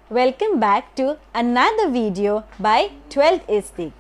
Welcome back to another video by 12th Istik.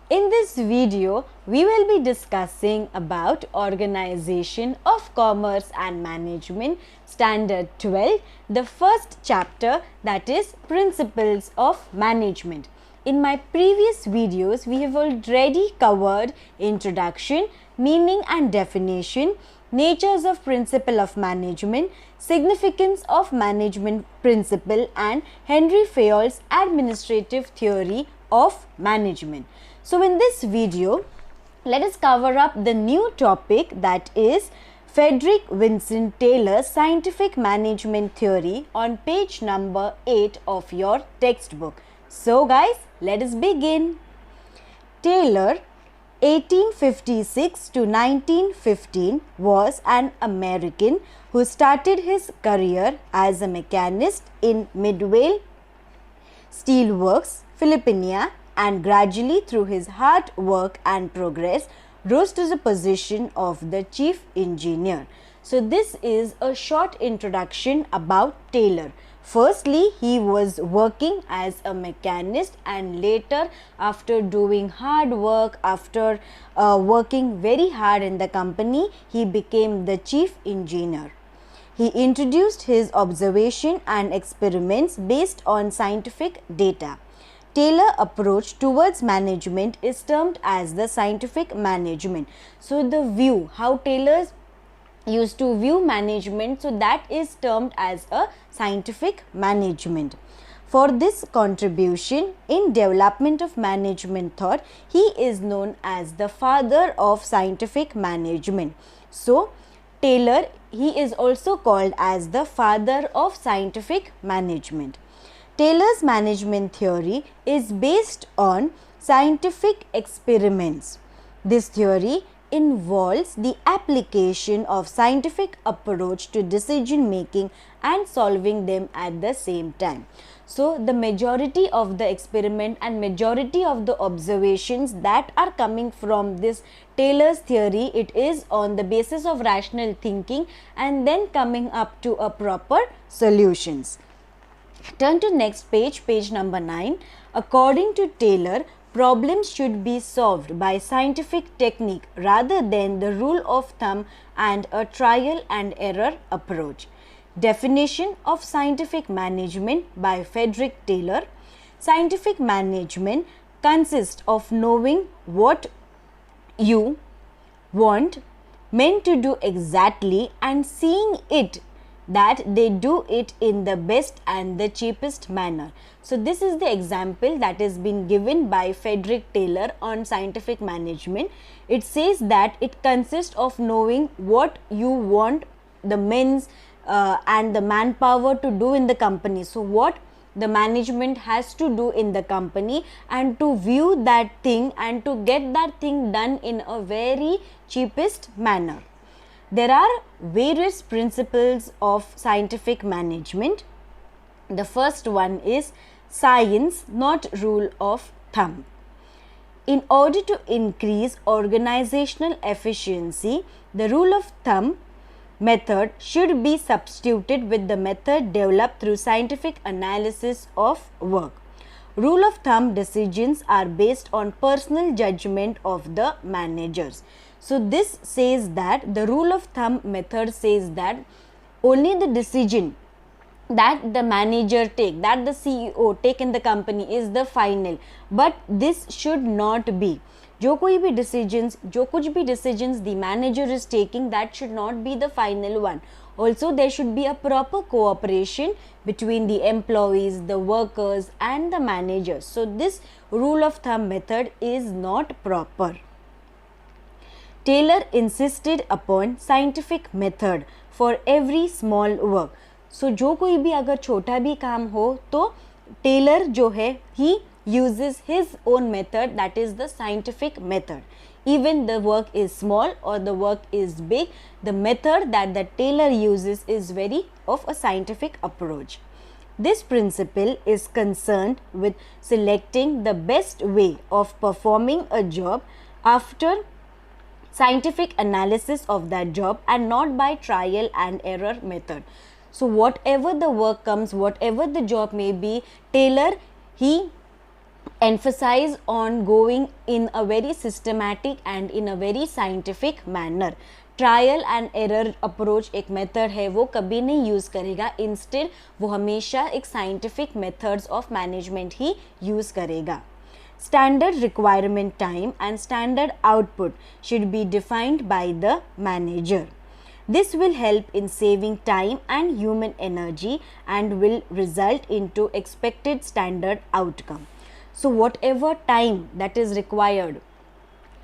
In this video, we will be discussing about Organization of Commerce and Management Standard 12, the first chapter, that is Principles of Management. In my previous videos, we have already covered introduction, meaning and definition, natures of principle of management, significance of management principle, and Henry Fayol's administrative theory of management. So in this video, let us cover up the new topic, that is Frederick Vincent Taylor's scientific management theory, on page number 8 of your textbook. So guys, let us begin. Taylor 1856 to 1915 was an American who started his career as a mechanist in Midway Steelworks, Philippines, and gradually through his hard work and progress rose to the position of the chief engineer. So this is a short introduction about Taylor. Firstly, he was working as a mechanist, and later, after doing hard work, after working very hard in the company, he became the chief engineer. He introduced his observation and experiments based on scientific data. Taylor's approach towards management is termed as the scientific management. So the view, how Taylor used to view management, so that is termed as a scientific management. For this contribution in development of management thought, he is known as the father of scientific management. So Taylor, he is also called as the father of scientific management. Taylor's management theory is based on scientific experiments. This theory involves the application of scientific approach to decision making and solving them at the same time. So the majority of the experiment and majority of the observations that are coming from this Taylor's theory, it is on the basis of rational thinking and then coming up to a proper solutions. Turn to next page, page number 9. According to Taylor, problems should be solved by scientific technique rather than the rule of thumb and a trial and error approach. Definition of scientific management by Frederick Taylor. Scientific management consists of knowing what you want men to do exactly and seeing it that they do it in the best and the cheapest manner. So this is the example that has been given by Frederick Taylor on scientific management. It says that it consists of knowing what you want the men's and the manpower to do in the company. So what the management has to do in the company, and to view that thing and to get that thing done in a very cheapest manner. There are various principles of scientific management. The first one is science, not rule of thumb. In order to increase organizational efficiency, the rule of thumb method should be substituted with the method developed through scientific analysis of work. Rule of thumb decisions are based on personal judgment of the managers. So this says that the rule of thumb method says that only the decision that the manager take, that the CEO take in the company is the final, but this should not be. जो कोई भी decisions, जो कुछ भी decisions the manager is taking, that should not be the final one. Also, there should be a proper cooperation between the employees, the workers and the managers. So this rule of thumb method is not proper. Taylor insisted upon scientific method for every small work. So जो कोई भी अगर छोटा भी काम हो तो Taylor जो है, he uses his own method, that is the scientific method. Even the work is small or the work is big, the method that the Taylor uses is very of a scientific approach. This principle is concerned with selecting the best way of performing a job after scientific analysis of that job and not by trial and error method. So whatever the work comes, whatever the job may be, Taylor, he emphasize on going in a very systematic and in a very scientific manner. Trial and error approach एक method है, वो कभी नहीं use करेगा. Instead वो हमेशा एक scientific methods of management he use करेगा. Standard requirement time and standard output should be defined by the manager. This will help in saving time and human energy and will result into expected standard outcome. So whatever time that is required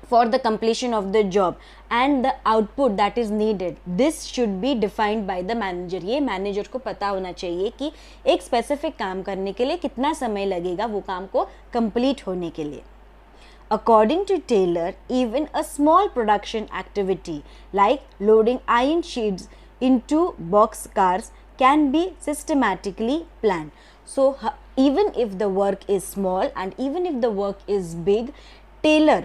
for the completion of the job and the output that is needed, this should be defined by the manager. ये manager को पता होना चाहिए कि एक specific काम करने के लिए कितना समय लगेगा वो काम को complete होने के लिए. According to Taylor, even a small production activity like loading iron sheets into box cars can be systematically planned. So even if the work is small and even if the work is big, Taylor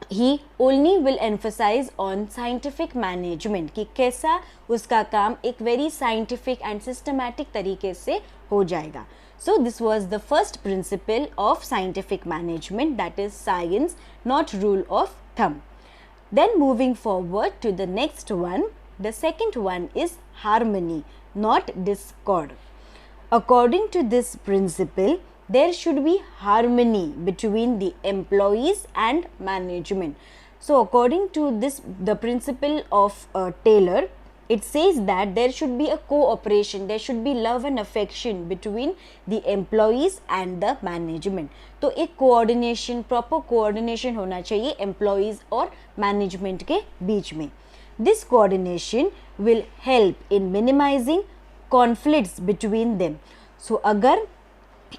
he only will emphasize on scientific management कि कैसा उसका काम एक very scientific and systematic तरीके से हो जाएगा. So this was the first principle of scientific management, that is science, not rule of thumb. Then moving forward to the next one, the second one is harmony, not discord. According to this principle, there should be harmony between the employees and management. So according to this, the principle of Taylor, it says that there should be a cooperation, there should be love and affection between the employees and the management. तो एक coordination, proper coordination होना चाहिए employees और management के बीच में. This coordination will help in minimizing conflicts between them. So अगर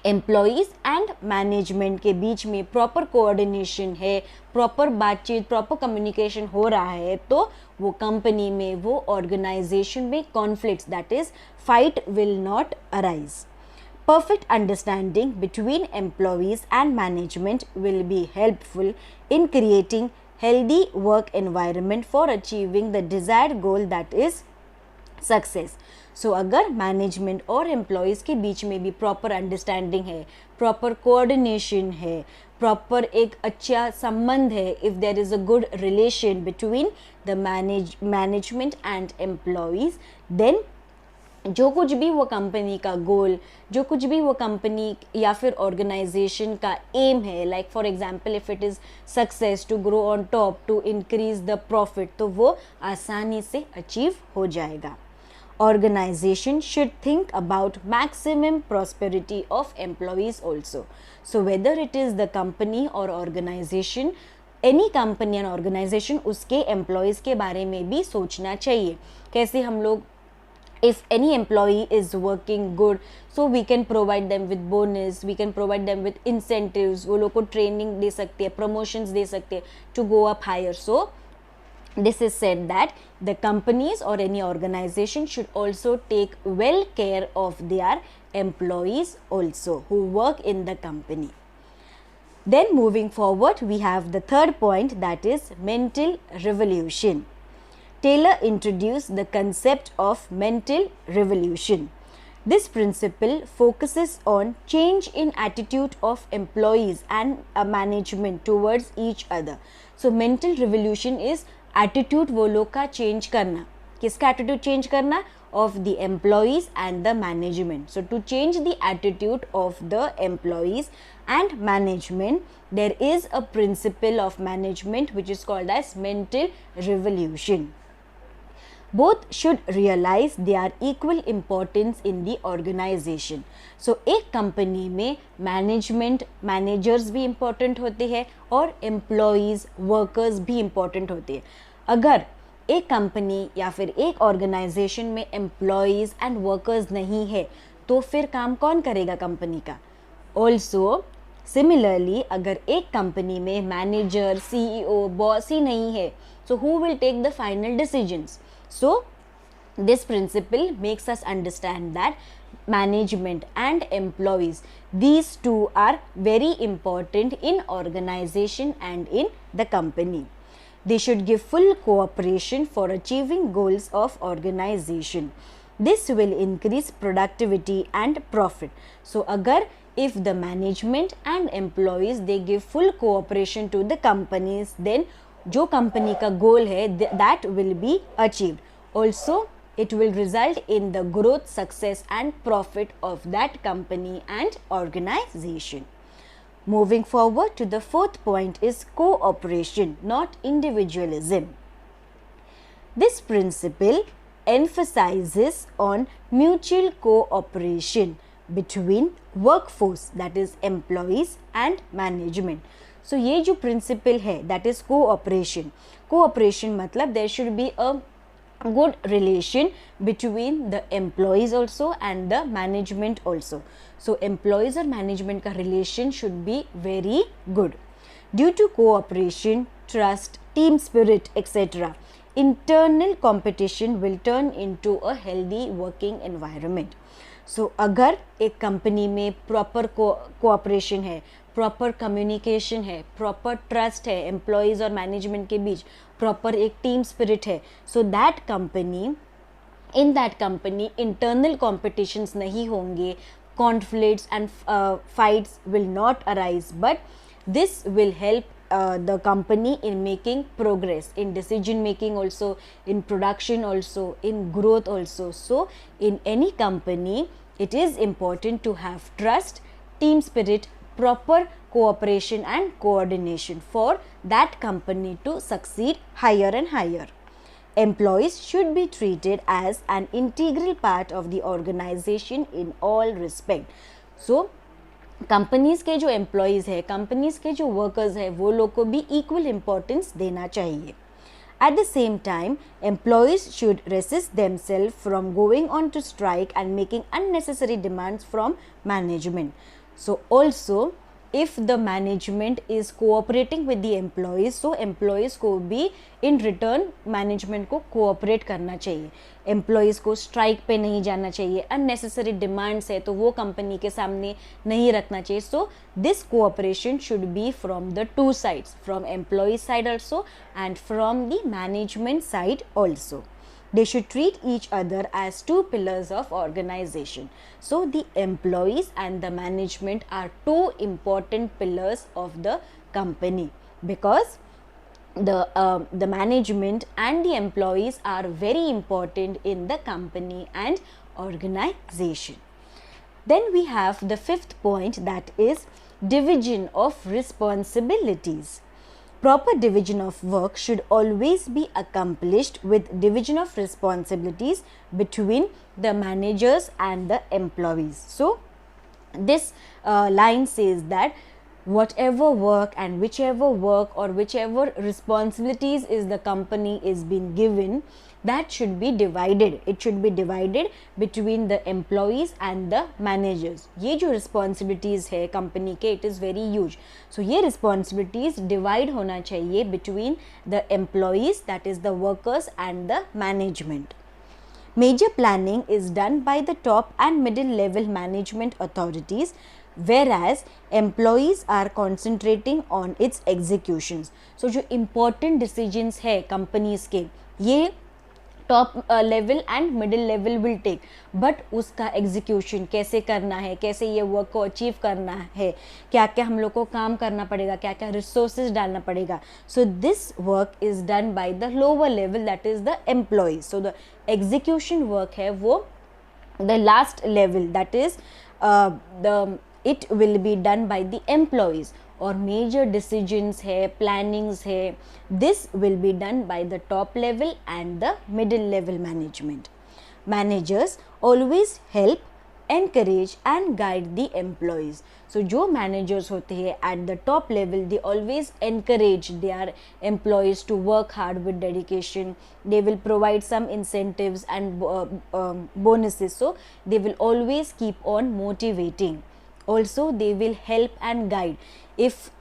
employees and management के बीच में प्रॉपर कोऑर्डिनेशन है, प्रॉपर बातचीत, प्रॉपर कम्युनिकेशन हो रहा है, तो वो कंपनी में, वो ऑर्गेनाइजेशन में conflicts, that is fight, will not arise. Perfect understanding between employees and management will be helpful in creating healthy work environment for achieving the desired goal, that is success. So अगर management और employees के बीच में भी proper understanding है, proper coordination है, proper एक अच्छा संबंध है, if there is a good relation between the management and employees, then जो कुछ भी वो कंपनी का गोल, जो कुछ भी वो कंपनी या फिर ऑर्गेनाइजेशन का एम है, like for example if it is success, to grow on top, to increase the profit, तो वो आसानी से अचीव हो जाएगा. Organization should think about maximum prosperity of employees also. So whether it is the company or organization, any company and organization उसके employees के बारे में भी सोचना चाहिए. कैसे हम लोग, if any employee is working good, so we can provide them with bonus, we can provide them with incentives, वो लोग को training दे सकते हैं, promotions दे सकते हैं to go up higher. So this is said that the companies or any organization should also take well care of their employees also who work in the company. Then moving forward, we have the third point, that is mental revolution. Taylor introduced the concept of mental revolution. This principle focuses on change in attitude of employees and management towards each other. So mental revolution is attitude वो लोग का change करना. किसका attitude change करना? Of the employees and the management. So to change the attitude of the employees and management, there is a principle of management which is called as mental revolution. Both should realise they are equal importance in the organisation. So एक company में management, managers भी important होते हैं और employees, workers भी important होते हैं. अगर एक कंपनी या फिर एक ऑर्गेनाइजेशन में एम्प्लॉयज़ एंड वर्कर्स नहीं है, तो फिर काम कौन करेगा कंपनी का? ऑल्सो सिमिलरली, अगर एक कंपनी में मैनेजर, सीईओ, बॉस ही नहीं है, so who will take the final decisions? So this principle makes us understand that management and employees, these two are very important in organization and in the company. They should give full cooperation for achieving goals of organization. This will increase productivity and profit. So agar if the management and employees they give full cooperation to the companies, then जो company का goal है that will be achieved. Also it will result in the growth, success and profit of that company and organization. Moving forward to the fourth point is cooperation, not individualism. This principle emphasizes on mutual cooperation between workforce, that is employees and management. So ये जो principle है that is cooperation. Cooperation मतलब there should be a good relation between the employees also and the management also. So employees और management का relation should be very good. Due to cooperation, trust, team spirit, etc., internal competition will turn into a healthy working environment. So अगर एक company में proper cooperation है, proper communication है, proper trust है employees और management के बीच, proper एक team spirit है, so that company in that company internal competitions नहीं होंगे, conflicts and fights will not arise, but this will help the company in making progress in decision making also, in production also, in growth also. So in any company it is important to have trust, team spirit, proper cooperation and coordination for that company to succeed higher and higher. Employees should be treated as an integral part of the organization in all respect. So companies के जो employees है, companies के जो workers है, वो लोग को भी इक्वल इम्पोर्टेंस देना चाहिए. At the same time, employees should resist themselves from going on to strike and making unnecessary demands from management. So also, if the management is cooperating with the employees, so employees को भी in return management को cooperate करना चाहिए. Employees को strike पे नहीं जाना चाहिए, unnecessary demands है तो वो company के सामने नहीं रखना चाहिए. So this cooperation should be from the two sides, from employee side also and from the management side also. They should treat each other as two pillars of organization. So the employees and the management are two important pillars of the company, because the management and the employees are very important in the company and organization. Then we have the fifth point, that is division of responsibilities. Proper division of work should always be accomplished with division of responsibilities between the managers and the employees. So this line says that whatever work and whichever work or whichever responsibilities is the company is being given, that should be divided. It should be divided between the employees and the managers. ये जो responsibilities है company के, it is very huge. So ये responsibilities divide होना चाहिए between the employees, that is the workers, and the management. Major planning is done by the top and middle level management authorities, whereas employees are concentrating on its executions. So जो important decisions है companies के, ये top level and middle level will take, but उसका execution कैसे करना है, कैसे ये वर्क को अचीव करना है, क्या क्या हम लोग को काम करना पड़ेगा, क्या क्या रिसोर्सेज डालना पड़ेगा. So this work is done by the lower level, that is the employees. So the execution work है वो the last level, that is the it will be done by the employees. और major decisions है, plannings है, this will be done by the top level and the middle level management. Managers always help, encourage and guide the employees. So जो managers होते हैं at the top level, they always encourage their employees to work hard with dedication. They will provide some incentives and bonuses, so they will always keep on motivating. Also they will help and guide. If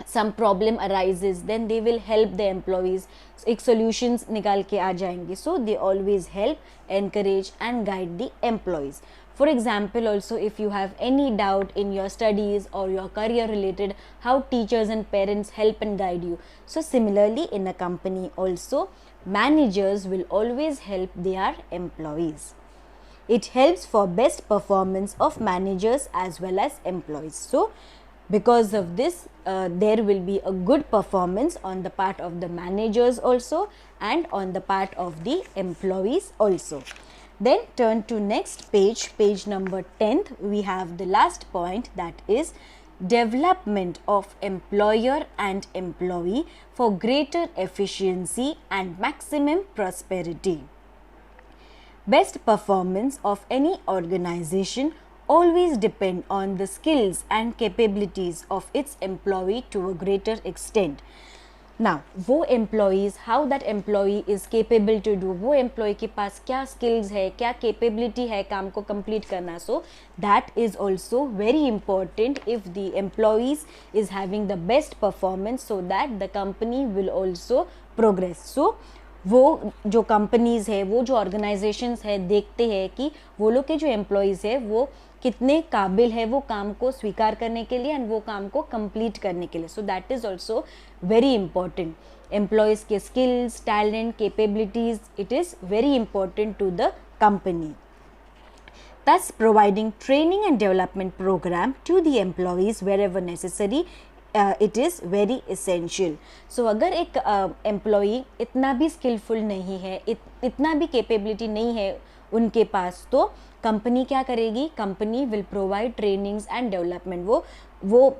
some problem arises, then they will help the employees. एक solutions निकाल के आ जाएंगे. So they always help, encourage and guide the employees. For example, also if you have any doubt in your studies or your career related, how teachers and parents help and guide you. So similarly, in a company also, managers will always help their employees. It helps for best performance of managers as well as employees. So because of this, there will be a good performance on the part of the managers also and on the part of the employees also. Then turn to next page, page number 10th. We have the last point, that is development of employer and employee for greater efficiency and maximum prosperity. Best performance of any organization always depend on the skills and capabilities of its employee to a greater extent. Now, वो employees, how that employee is capable to do, वो employee के पास क्या skills है, क्या capability है काम को complete करना. So that is also very important if the employees is having the best performance, so that the company will also progress. So वो जो कंपनीज़ है, वो जो ऑर्गेनाइजेशंस है, देखते हैं कि वो लोग के जो एम्प्लॉयज़ है वो कितने काबिल है वो काम को स्वीकार करने के लिए एंड वो काम को कंप्लीट करने के लिए. So that is also very important. Employees के skills, talent, capabilities, it is very important to the company. Thus, providing training and development program to the employees wherever necessary, it is very essential. So अगर एक employee इतना भी skilful नहीं है, इतना भी capability नहीं है उनके पास, तो कंपनी क्या करेगी? Company will provide trainings and development. वो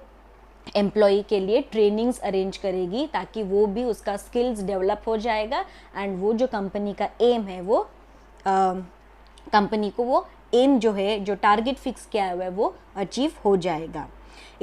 एम्प्लॉई के लिए ट्रेनिंग्स अरेंज करेगी ताकि वो भी उसका स्किल्स डेवलप हो जाएगा एंड वो जो कंपनी का एम है वो कंपनी को वो एम जो है, जो टारगेट फिक्स किया हुआ है, वो अचीव हो जाएगा.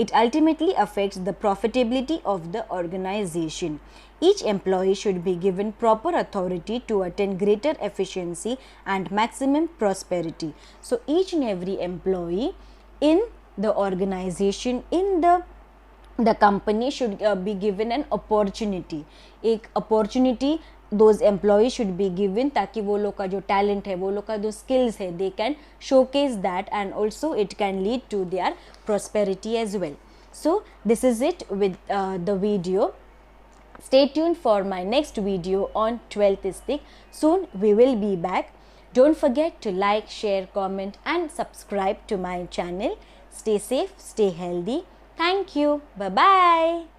It ultimately affects the profitability of the organization. Each employee should be given proper authority to attain greater efficiency and maximum prosperity. So each and every employee in the organization, in the company should be given an opportunity. एक opportunity those employees should be given ताकि वो लोग का जो talent है, वो लोग का जो skills है, they can showcase that and also it can lead to their prosperity as well. So this is it with the video. Stay tuned for my next video on 12th Istik. Soon we will be back. Don't forget to like, share, comment and subscribe to my channel. Stay safe, stay healthy. Thank you. Bye-bye.